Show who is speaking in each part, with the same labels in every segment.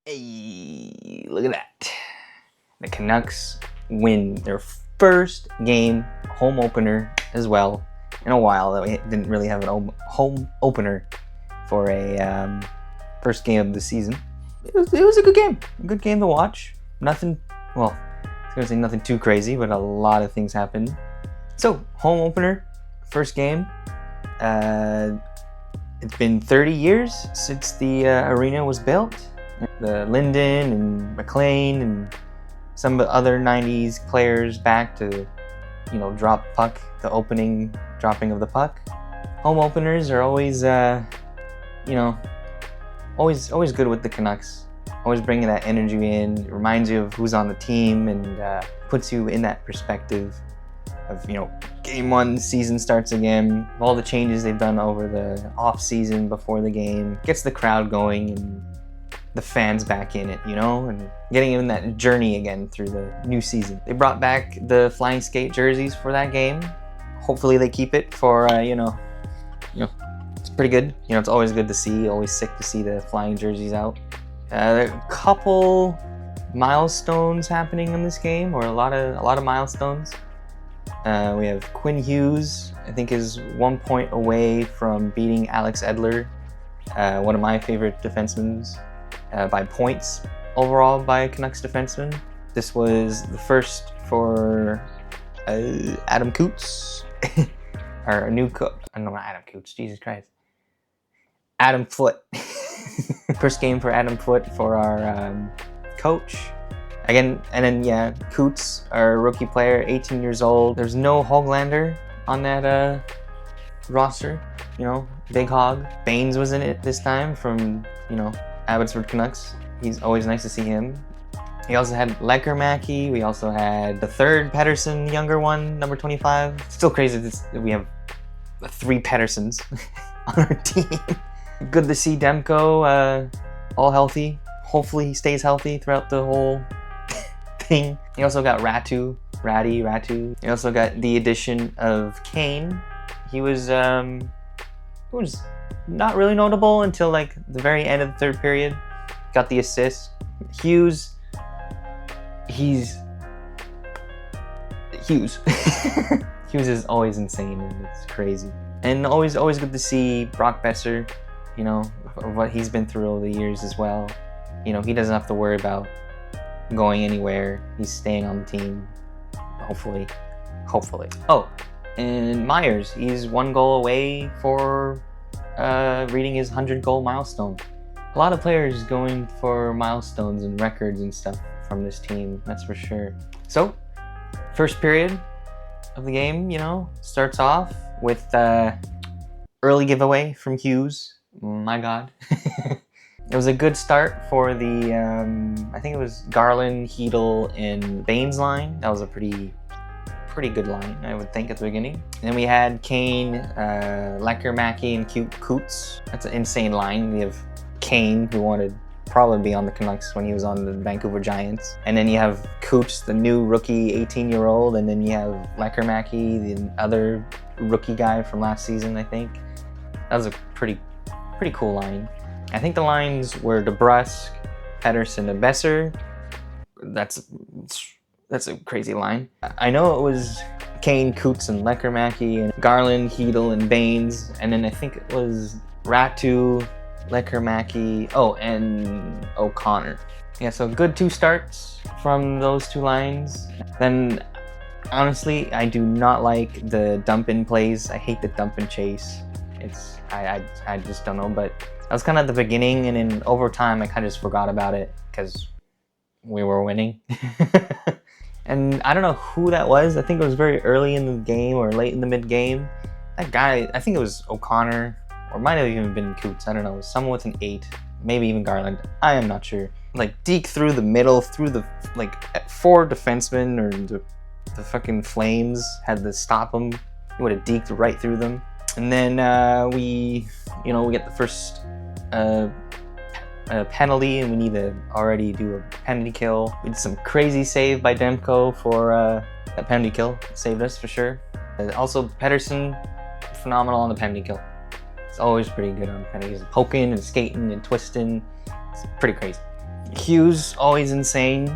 Speaker 1: Hey, look at that. The Canucks win their first game, home opener as well, in a while. We didn't really have a home opener for a first game of the season. It was a good game to watch. Nothing, well, I was gonna say nothing too crazy, but a lot of things happened. So, home opener, first game. It's been 30 years since the arena was built. The Linden and McLean and some of the other 90s players back to, drop puck, the opening dropping of the puck. Home openers are always, always good with the Canucks. Always bringing that energy in. It reminds you of who's on the team and puts you in that perspective of, game one, season starts again. All the changes they've done over the off season before the game. Gets the crowd going and the fans back in it, and getting in that journey again through the new season. They brought back the Flying Skate jerseys for that game. Hopefully they keep it for, it's pretty good. It's always good to see, always sick to see the flying jerseys out. There are a couple milestones happening in this game, or a lot of milestones. We have Quinn Hughes, I think is 1 point away from beating Alex Edler, one of my favorite defensemen, by points overall by a Canucks defenseman. This was the first for Adam Coots, or a new not Adam Coots, Jesus Christ. Adam Foote. First game for Adam Foote for our coach. Again, and then Coots, our rookie player, 18 years old. There's no Hoglander on that roster, Big Hog. Baines was in it this time from, Abbotsford Canucks. He's always nice to see him. We also had Lecker-Mackey. We also had the third Pettersson, younger one, number 25. Still crazy that we have 3 Petterssons on our team. Good to see Demko all healthy. Hopefully he stays healthy throughout the whole thing. You also got Ratu. You also got the addition of Kane. He was not really notable until like the very end of the third period. Got the assist. Hughes. Hughes is always insane and it's crazy. And always good to see Brock Besser, what he's been through over the years as well. He doesn't have to worry about going anywhere. He's staying on the team, hopefully. Oh, and Myers, he's 1 goal away for reaching his 100-goal milestone. A lot of players going for milestones and records and stuff from this team, that's for sure. So, first period of the game, starts off with early giveaway from Hughes. My God. It was a good start for the, I think it was Garland, Chy-til, and Baines line. That was a pretty good line, I would think, at the beginning. And then we had Kane, Lecker-Mackey, and Coots. That's an insane line. We have Kane, who wanted probably be on the Canucks when he was on the Vancouver Giants. And then you have Coots, the new rookie 18-year-old, and then you have Lecker-Mackey, the other rookie guy from last season, I think. That was a pretty cool line. I think the lines were DeBrusk, Pettersson, and Besser. That's a crazy line. I know it was Kane, Coots, and Lecker-Mackey, and Garland, Chy-til, and Baines, and then I think it was Ratu, Lecker-Mackey, and O'Connor. Yeah, so good 2 starts from those 2 lines. Then, honestly, I do not like the dump-in plays. I hate the dump-in chase. I just don't know, but that was kind of the beginning, and then over time, I kind of just forgot about it because we were winning. And I don't know who that was. I think it was very early in the game or late in the mid-game. That guy, I think it was O'Connor, or might have even been Coots. I don't know. Someone with an 8, maybe even Garland. I am not sure. Like, deke through the middle, through the, 4 defensemen or the fucking Flames had to stop him. He would have deked right through them. And then we get the first penalty, and we need to already do a penalty kill. We did some crazy save by Demko for that penalty kill. Saved us for sure. Also, Pettersson, phenomenal on the penalty kill. It's always pretty good on the penalty. He's poking and skating and twisting. It's pretty crazy. Hughes, always insane,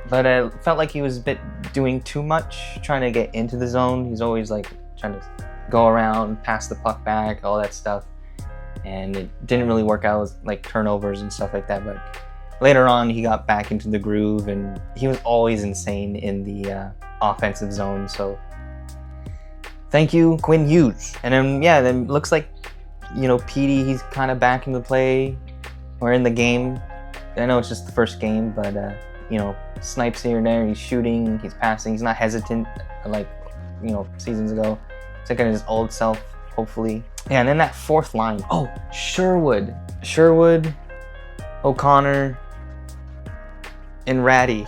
Speaker 1: but I felt like he was a bit doing too much, trying to get into the zone. He's always like trying to go around, pass the puck back, all that stuff. And it didn't really work out with like turnovers and stuff like that, but later on he got back into the groove and he was always insane in the offensive zone. So thank you, Quinn Hughes. And then looks like, you know, Petey, he's kind of back into play or in the game. I know it's just the first game, but you know, snipes here and there, he's shooting, he's passing, he's not hesitant like, you know, seasons ago. It's like his old self, hopefully. Yeah, and then that fourth line. Oh, Sherwood, O'Connor, and Ratty.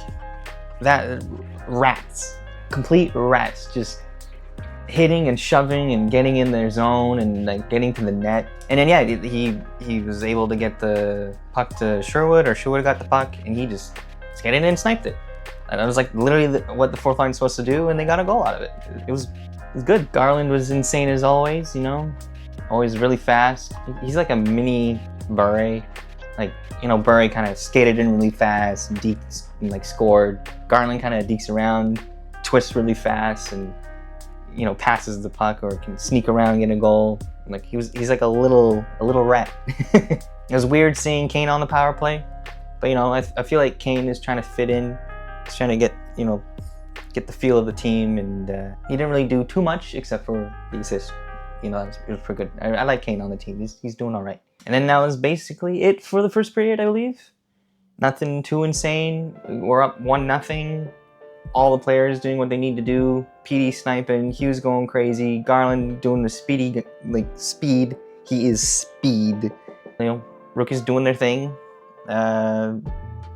Speaker 1: That rats, complete rats, just hitting and shoving and getting in their zone and like getting to the net. And then yeah, he was able to get the puck to Sherwood, or Sherwood got the puck, and he just skated in and sniped it. And that was like literally what the fourth line's supposed to do, and they got a goal out of it. It was good. Garland was insane as always, you know, always really fast. He's like a mini Bure. Like, you know, Bure kind of skated in really fast, deked and like scored. Garland kind of dekes around, twists really fast, and you know, passes the puck or can sneak around and get a goal. Like he's like a little rat. It was weird seeing Kane on the power play, but you know, I feel like Kane is trying to fit in. He's trying to get the feel of the team, and he didn't really do too much except for the assist. You know, it was pretty good. I like Kane on the team. He's doing all right. And then that was basically it for the first period, I believe. Nothing too insane. We're up 1-0. All the players doing what they need to do. Petey sniping, Hughes going crazy, Garland doing the speed. He is speed. You know, rookies doing their thing.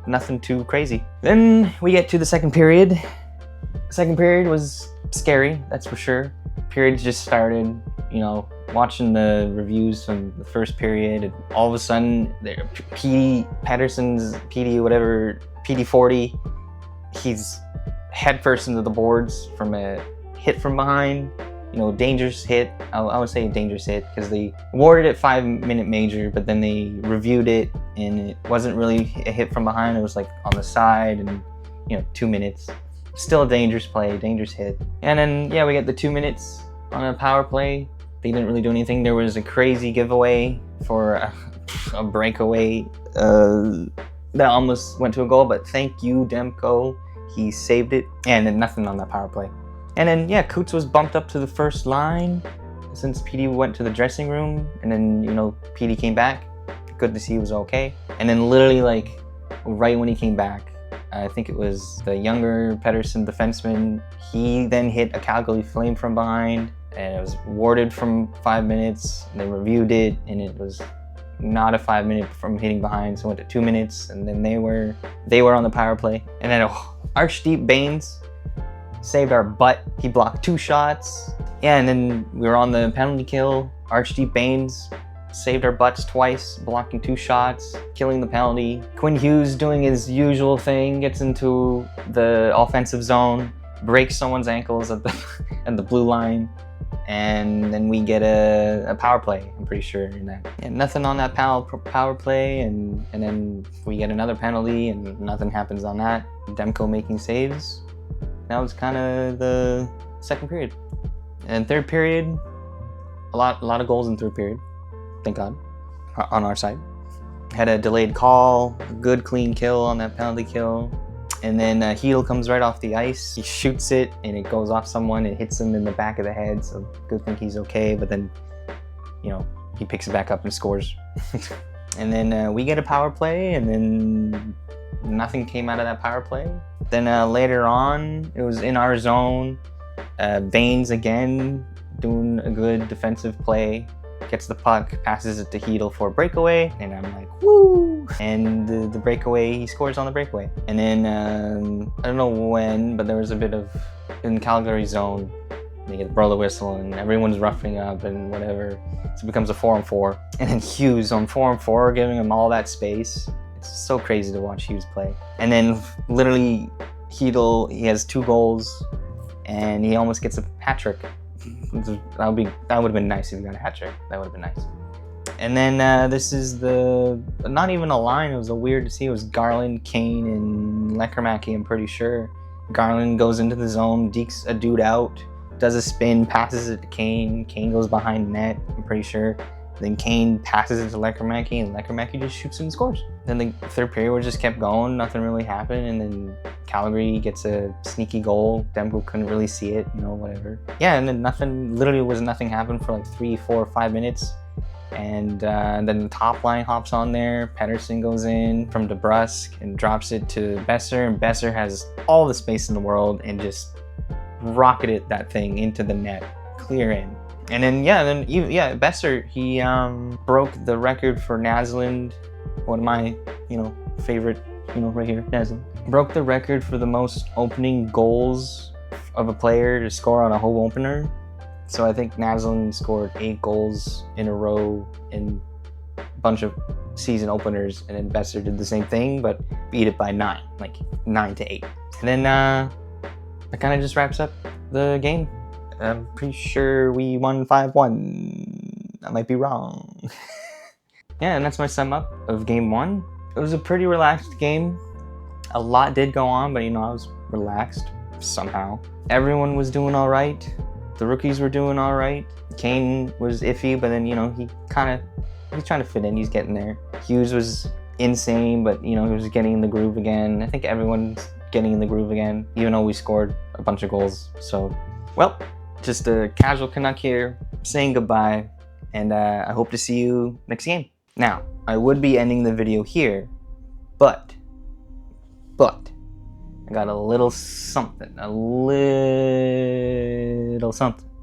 Speaker 1: Nothing too crazy. Then we get to the second period. Second period was scary, that's for sure. Period just started, you know, watching the reviews from the first period, and all of a sudden, Petey 40, he's head first into the boards from a hit from behind. You know, dangerous hit. I would say a dangerous hit because they awarded it 5-minute major, but then they reviewed it and it wasn't really a hit from behind. It was like on the side, and you know, 2 minutes. Still a dangerous play, dangerous hit. And then yeah, we get the 2 minutes on a power play. They didn't really do anything. There was a crazy giveaway for a breakaway that almost went to a goal, but thank you, Demko. He saved it, and then nothing on that power play. And then yeah, Coots was bumped up to the first line since Petey went to the dressing room, and then you know, Petey came back. Good to see he was okay. And then literally like right when he came back, I think it was the younger Pedersen defenseman, he then hit a Calgary Flame from behind, and it was awarded from 5 minutes. They reviewed it, and it was not a 5-minute from hitting behind, so it went to 2 minutes, and then they were on the power play. And then Archdeep Baines saved our butt. He blocked 2 shots. Yeah, and then we were on the penalty kill. Archdeep Baines saved our butts twice, blocking 2 shots, killing the penalty. Quinn Hughes doing his usual thing, gets into the offensive zone, breaks someone's ankles at the blue line, and then we get a power play, I'm pretty sure. And nothing on that power play, and then we get another penalty, and nothing happens on that. Demko making saves. That was kind of the second period. And third period, a lot of goals in third period. Thank God, on our side. Had a delayed call, a good clean kill on that penalty kill. And then Chy-til comes right off the ice. He shoots it, and it goes off someone and hits him in the back of the head. So good thing he's okay. But then, you know, he picks it back up and scores. And then we get a power play, and then nothing came out of that power play. Then later on, it was in our zone. Baines again doing a good defensive play. Gets the puck, passes it to Chy-til for a breakaway, and I'm like, woo! And the breakaway, he scores on the breakaway. And then, I don't know when, but there was a bit of, in Calgary zone, they get the blow the whistle, and everyone's roughing up and whatever. So it becomes a 4-on-4. And then Hughes on 4-on-4, giving him all that space. It's so crazy to watch Hughes play. And then, literally, Chy-til, he has 2 goals, and he almost gets a hat trick. That would have been nice if he got a hat trick. That would have been nice. And then this is the, not even a line, it was a weird to see. It was Garland, Kane, and Lekermacki, I'm pretty sure. Garland goes into the zone, dekes a dude out, does a spin, passes it to Kane. Kane goes behind net, I'm pretty sure. Then Kane passes it to Lekermacki, and Lekermacki just shoots and scores. Then the third period just kept going, nothing really happened, and then Calgary gets a sneaky goal. Demko couldn't really see it, you know, whatever. Yeah, and then nothing happened for like 3, 4, 5 minutes. And then the top line hops on there. Pettersson goes in from DeBrusque and drops it to Besser, and Besser has all the space in the world and just rocketed that thing into the net, clear in. And then Besser, he broke the record for Naslund, one of my favorite, right here, Naslund. Broke the record for the most opening goals of a player to score on a home opener. So I think Naslund scored 8 goals in a row in a bunch of season openers, and then Besser did the same thing, but beat it by 9, like 9-8. And then that kind of just wraps up the game. I'm pretty sure we won 5-1. I might be wrong. Yeah, and that's my sum up of game 1. It was a pretty relaxed game. A lot did go on, but I was relaxed somehow. Everyone was doing all right. The rookies were doing all right. Kane was iffy, but then, he's trying to fit in. He's getting there. Hughes was insane, but, he was getting in the groove again. I think everyone's getting in the groove again, even though we scored a bunch of goals. So, well, just a casual Canuck here, saying goodbye, and I hope to see you next game. Now, I would be ending the video here, but I got a little something.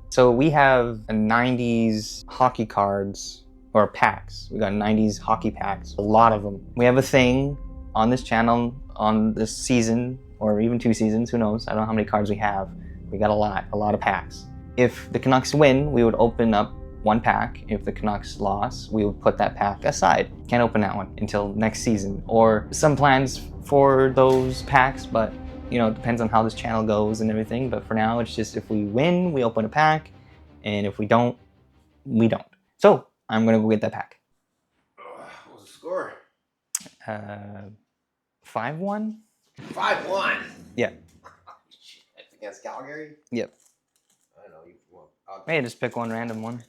Speaker 1: So we have a 90s hockey cards, or packs. We got 90s hockey packs, a lot of them. We have a thing on this channel on this season, or even 2 seasons, who knows? I don't know how many cards we have. We got a lot of packs. If the Canucks win, we would open up 1 pack. If the Canucks lost, we would put that pack aside. Can't open that one until next season, or some plans for those packs, but it depends on how this channel goes and everything. But for now, it's just if we win, we open a pack, and if we don't, we don't. So I'm gonna go get that pack.
Speaker 2: What was the score?
Speaker 1: 5-1.
Speaker 2: 5-1.
Speaker 1: Yeah.
Speaker 2: Against Calgary.
Speaker 1: Yep.
Speaker 2: I don't know.
Speaker 1: Hey, just pick one random one.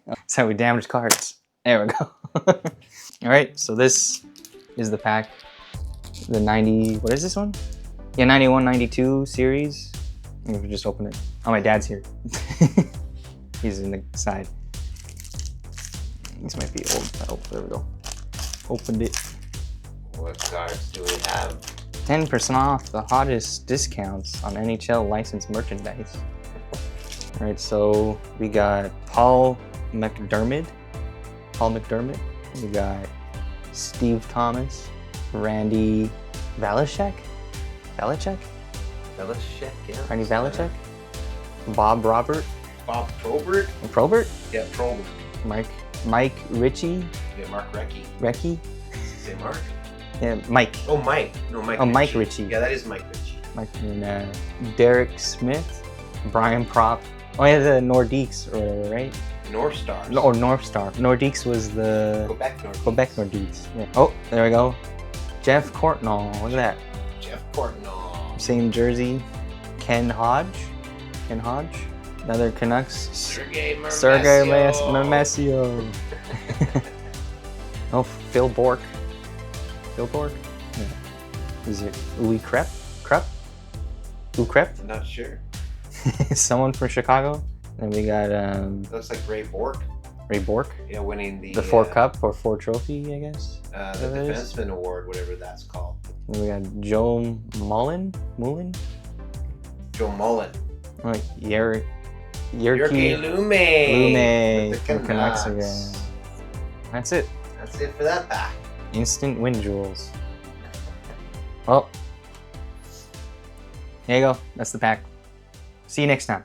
Speaker 1: That's how we damage cards. There we go. All right, so this is the pack. The 90, what is this one? Yeah, 91, 92 series. You can just open it. Oh, my dad's here. He's in the side. This might be old. Oh, there we go. Opened it.
Speaker 2: What cards do we have?
Speaker 1: 10% off the hottest discounts on NHL licensed merchandise. All right, so we got Paul McDermott. We got Steve Thomas, Randy Valachek,
Speaker 2: yeah.
Speaker 1: Randy Valachek, Bob Probert.
Speaker 2: Yeah, Probert.
Speaker 1: Mike Ritchie.
Speaker 2: Yeah, Mark Recchi. Say Mark?
Speaker 1: Yeah, Mike.
Speaker 2: Oh, Mike. No, Mike.
Speaker 1: Oh, Mike Ritchie.
Speaker 2: Yeah, that is Mike Ritchie.
Speaker 1: And Derek Smith, Brian Prop. Oh yeah, the Nordiques or whatever, right?
Speaker 2: North Stars.
Speaker 1: Or North Star. Nordiques was the Quebec Nordiques. Yeah. Oh, there we go. Jeff Courtnall. Look at that.
Speaker 2: Jeff Courtnall.
Speaker 1: Same jersey. Ken Hodge. Another Canucks.
Speaker 2: Sergei
Speaker 1: Mermesio. Oh, Phil Bork. Yeah. Is it Louis Krupp?
Speaker 2: I'm not sure.
Speaker 1: Someone from Chicago. And we got
Speaker 2: Looks like Ray Bork. Yeah, winning the
Speaker 1: Ford Cup or Ford Trophy, I guess.
Speaker 2: The Defenseman Award, whatever that's called.
Speaker 1: And we got Joe Mullen.
Speaker 2: Joe Mullen.
Speaker 1: Like Yerky
Speaker 2: Lume
Speaker 1: with the Canucks again. That's it.
Speaker 2: That's it for that pack.
Speaker 1: Instant win jewels. Well, there you go. That's the pack. See you next time.